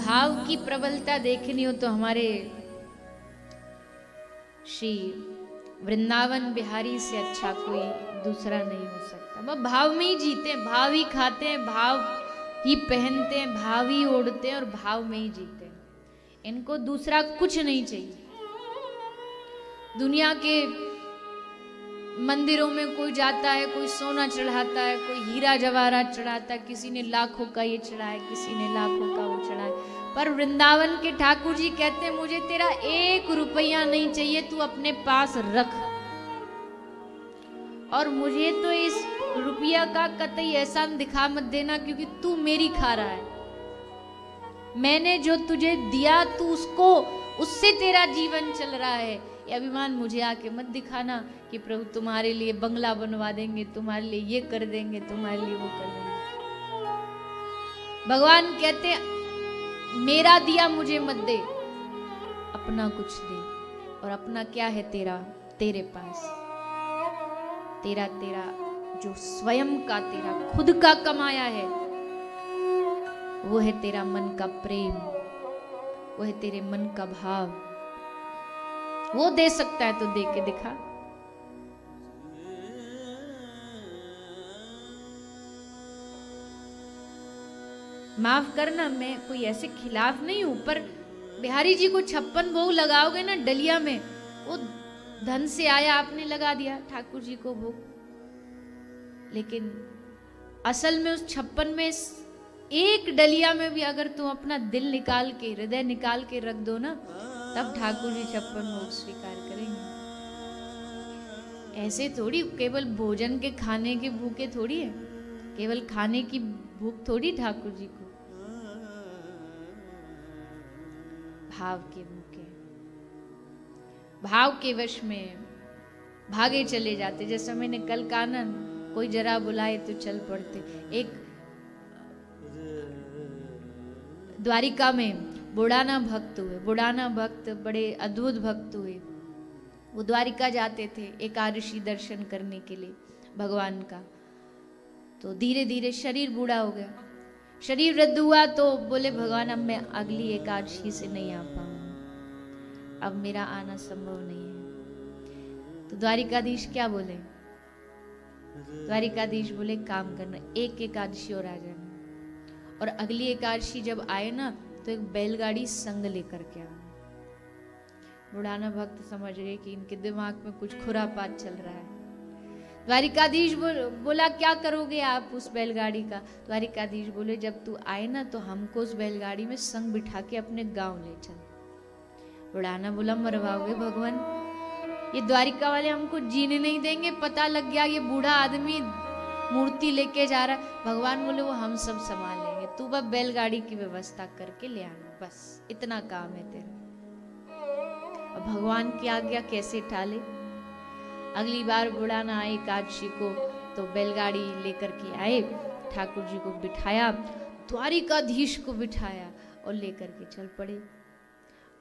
भाव की प्रबलता देखनी हो तो हमारे श्री वृंदावन बिहारी से अच्छा कोई दूसरा नहीं हो सकता। वह भाव में ही जीते हैं, भाव ही खाते हैं, भाव ही पहनते हैं, भाव ही ओढ़ते हैं और भाव में ही जीते हैं। इनको दूसरा कुछ नहीं चाहिए। दुनिया के मंदिरों में कोई जाता है, कोई सोना चढ़ाता है, कोई हीरा जवाहरात चढ़ाता है, किसी ने लाखों का ये चढ़ाया, किसी ने लाखों का वो चढ़ाया, पर वृंदावन के ठाकुर जी कहते हैं मुझे तेरा 1 रुपया नहीं चाहिए, तू अपने पास रख। और मुझे तो इस रुपया का कतई एहसान दिखा मत देना, क्योंकि तू मेरी खा रहा है। मैंने जो तुझे दिया तू उसको, उससे तेरा जीवन चल रहा है। ये अभिमान मुझे आके मत दिखाना कि प्रभु तुम्हारे लिए बंगला बनवा देंगे, तुम्हारे लिए ये कर देंगे, तुम्हारे लिए वो कर देंगे। भगवान कहते हैं मेरा दिया मुझे मत दे, अपना कुछ दे। और अपना क्या है तेरा, तेरे पास तेरा जो स्वयं का तेरा खुद का कमाया है, वो है तेरा मन का प्रेम, वो है तेरे मन का भाव। वो दे सकता है तो दे के दिखा। माफ करना, मैं कोई ऐसे खिलाफ नहीं हूं, पर बिहारी जी को 56 भोग लगाओगे ना डलिया में, वो धन से आया, आपने लगा दिया ठाकुर जी को भोग। लेकिन असल में उस 56 में एक डलिया में भी अगर तुम अपना दिल निकाल के, हृदय निकाल के रख दो ना, तब ठाकुर जी 56 भोग स्वीकार करेंगे। ऐसे थोड़ी केवल भोजन के खाने के भूखे थोड़ी है, केवल खाने की भूख थोड़ी ठाकुर जी को, भाव के भूखे, भाव के वश में भागे चले जाते। जैसा मैंने कल कहा ना, कोई जरा बुलाए तो चल पड़ते। एक द्वारिका में बुढ़ाना भक्त हुए, बुढ़ाना भक्त बड़े अद्भुत भक्त हुए। वो द्वारिका जाते थे एकादशी दर्शन करने के लिए भगवान का। तो धीरे धीरे शरीर बूढ़ा हो गया, शरीर वृद्ध हुआ, तो बोले भगवान अब मैं अगली एकादशी से नहीं आ पाऊंगा, अब मेरा आना संभव नहीं है। तो द्वारिकाधीश क्या बोले? द्वारिकाधीश बोले काम करना, एक एकादशी और आ जाना, और अगली एकादशी जब आए ना तो एक बैलगाड़ी संग लेकर के आना। बुढ़ाना भक्त समझ गए कि इनके दिमाग में कुछ खुरापात चल रहा है। द्वारिकाधीश बोला क्या करोगे आप उस बैलगाड़ी का? द्वारिकाधीश बोले जब तू आए ना तो हमको उस बैलगाड़ी में संग बिठा के अपने गांव ले चल। बुढ़ाना बोला मरवाओगे भगवान, ये द्वारिका वाले हमको जीने नहीं देंगे, पता लग गया ये बूढ़ा आदमी मूर्ति लेके जा रहा है। भगवान बोले वो हम सब संभाल लेंगे, तू बस बैलगाड़ी की व्यवस्था करके ले आना, बस इतना काम है तेरा। अब भगवान की आज्ञा कैसे टाले? अगली बार बुढ़ाना आए एकादशी को तो बैलगाड़ी लेकर के आए, ठाकुर जी को बिठाया, द्वारिकाधीश को बिठाया और लेकर के चल पड़े।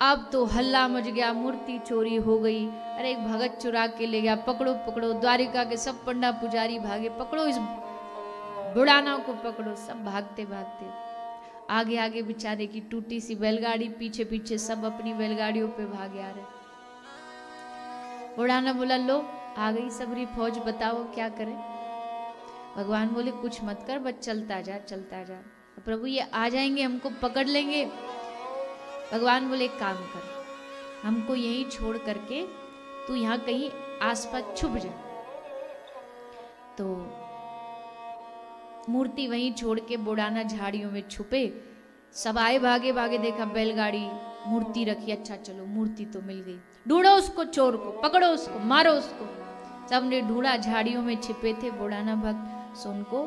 अब तो हल्ला मच गया, मूर्ति चोरी हो गई, अरे एक भगत चुरा के ले गया, पकड़ो पकड़ो। द्वारिका के सब पंडा पुजारी भागे, पकड़ो इस बुढ़ाना को पकड़ो। सब भागते भागते आगे आगे बेचारे की टूटी सी बैलगाड़ी, पीछे पीछे सब अपनी बैलगाड़ियों पे भागे आ रहे। बुढ़ाना बोला लो आ गई सबरी फौज, बताओ क्या करें? भगवान बोले कुछ मत कर, बस चलता जा चलता जा। प्रभु ये आ जाएंगे हमको पकड़ लेंगे। भगवान बोले एक काम कर, हमको यहीं छोड़ करके तू यहाँ कहीं आसपास छुप जा। तो मूर्ति वहीं छोड़ के बुढ़ाना झाड़ियों में छुपे। सब आए भागे भागे, देखा बैलगाड़ी मूर्ति रखी, अच्छा चलो मूर्ति तो मिल गई, ढूंढो उसको, चोर को पकड़ो, उसको मारो उसको। सबने ढूंढा, झाड़ियों में छिपे थे बुढ़ाना भक्त, सो उनको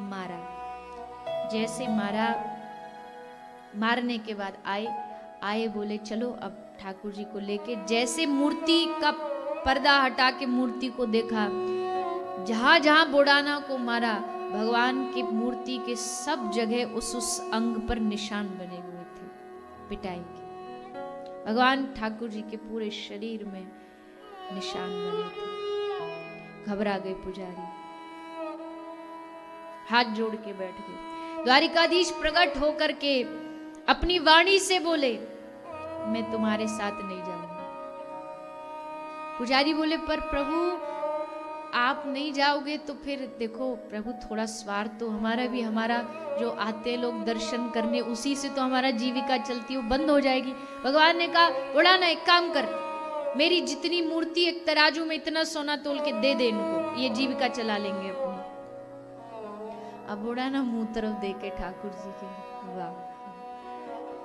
मारा। जैसे मारा, मारने के बाद आए बोले चलो अब ठाकुर जी को लेके। जैसे मूर्ति का पर्दा हटा के मूर्ति को देखा, जहां जहां बुढ़ाना को मारा, भगवान की मूर्ति के सब जगह उस अंग पर निशान बने हुए थे पिटाई के। भगवान ठाकुर जी के पूरे शरीर में निशान बने थे। घबरा गए पुजारी, हाथ जोड़ के बैठ गए। द्वारिकाधीश प्रकट होकर के अपनी वाणी से बोले मैं तुम्हारे साथ नहीं जाऊंगा। पुजारी बोले पर प्रभु आप नहीं जाओगे तो फिर देखो प्रभु थोड़ा स्वार्थ तो हमारा भी, हमारा जो आते हैं लोग दर्शन करने उसी से तो हमारा जीविका चलती है, वो बंद हो जाएगी। भगवान ने कहा बोला ना एक काम कर, मेरी जितनी मूर्ति एक तराजू में इतना सोना तोल के दे दे इनको, ये जीविका चला लेंगे अपनी। अब बूढ़ा ना मुंह तरफ देखे ठाकुर जी के, वाह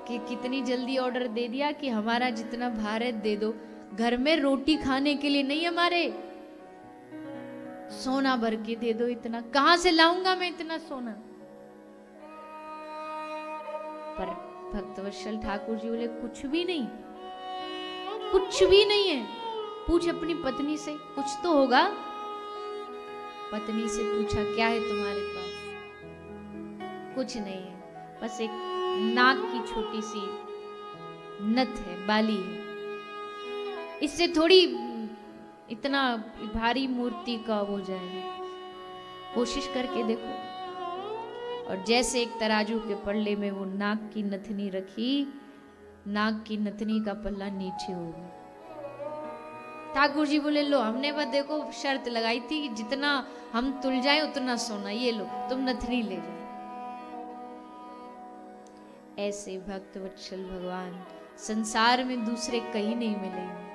कि कितनी जल्दी ऑर्डर दे दिया कि हमारा जितना भार है दे दो, घर में रोटी खाने के लिए नहीं, हमारे सोना भर के दे दो। इतना कहां से लाऊंगा मैं इतना सोना? पर भक्तवत्सल ठाकुर जी बोले कुछ भी नहीं, कुछ भी नहीं है। पूछ अपनी पत्नी से, कुछ तो होगा। पत्नी से पूछा क्या है तुम्हारे पास? कुछ नहीं है, बस एक नाक की छोटी सी नथ है, बाली है, इससे थोड़ी इतना भारी मूर्ति का हो जाएगा, कोशिश करके देखो। और जैसे एक तराजू के पल्ले में वो नाक की नथनी रखी, नाक की नथनी का पल्ला नीचे हो गया। ठाकुर जी बोले लो, हमने बस देखो शर्त लगाई थी कि जितना हम तुल जाए उतना सोना, ये लो तुम नथनी ले जाओ। ऐसे भक्त वत्सल भगवान संसार में दूसरे कहीं नहीं मिलेंगे।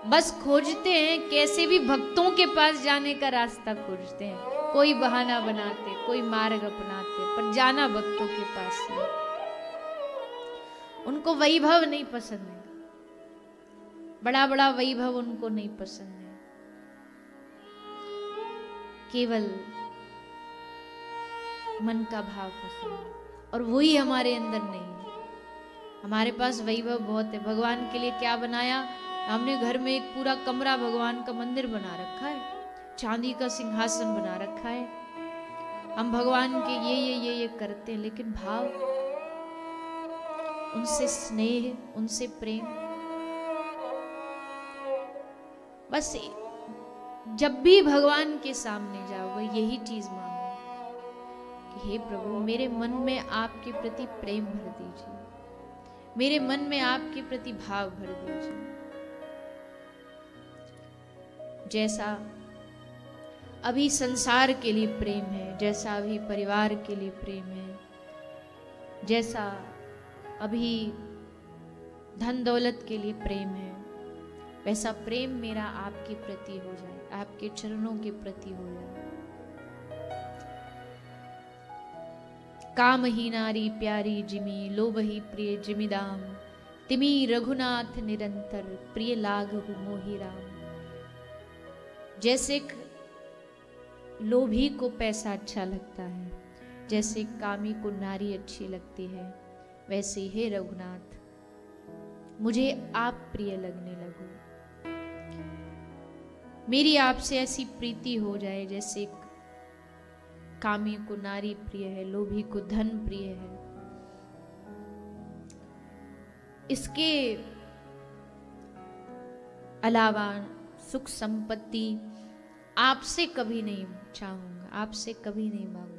बस खोजते हैं कैसे भी भक्तों के पास जाने का रास्ता खोजते हैं, कोई बहाना बनाते, कोई मार्ग अपनाते, पर जाना भक्तों के पास है। उनको वैभव नहीं पसंद है, बड़ा बड़ा वैभव उनको नहीं पसंद है, केवल मन का भाव पसंद है। और वही हमारे अंदर नहीं है। हमारे पास वैभव बहुत है। भगवान के लिए क्या बनाया हमने? घर में एक पूरा कमरा भगवान का मंदिर बना रखा है, चांदी का सिंहासन बना रखा है। हम भगवान के ये करते हैं, लेकिन भाव, उनसे स्नेह, उनसे प्रेम, बस जब भी भगवान के सामने जाओ यही चीज मांगो कि हे प्रभु मेरे मन में आपके प्रति प्रेम भर दीजिए, मेरे मन में आपके प्रति भाव भर दीजिए। जैसा अभी संसार के लिए प्रेम है, जैसा अभी परिवार के लिए प्रेम है, जैसा अभी धन दौलत के लिए प्रेम है, वैसा प्रेम मेरा आपके प्रति हो जाए, आपके चरणों के प्रति हो जाए। काम ही नारी प्यारी जिमी, लोभ ही प्रिय जिमिदाम, तिमी रघुनाथ निरंतर, प्रिय लागहु मोहि राम। जैसे लोभी को पैसा अच्छा लगता है, जैसे कामी को नारी अच्छी लगती है, वैसे हे रघुनाथ मुझे आप प्रिय लगने लगो। मेरी आपसे ऐसी प्रीति हो जाए जैसे कामी को नारी प्रिय है, लोभी को धन प्रिय है। इसके अलावा सुख संपत्ति आपसे कभी नहीं चाहूंगा, आपसे कभी नहीं मांगूंगा।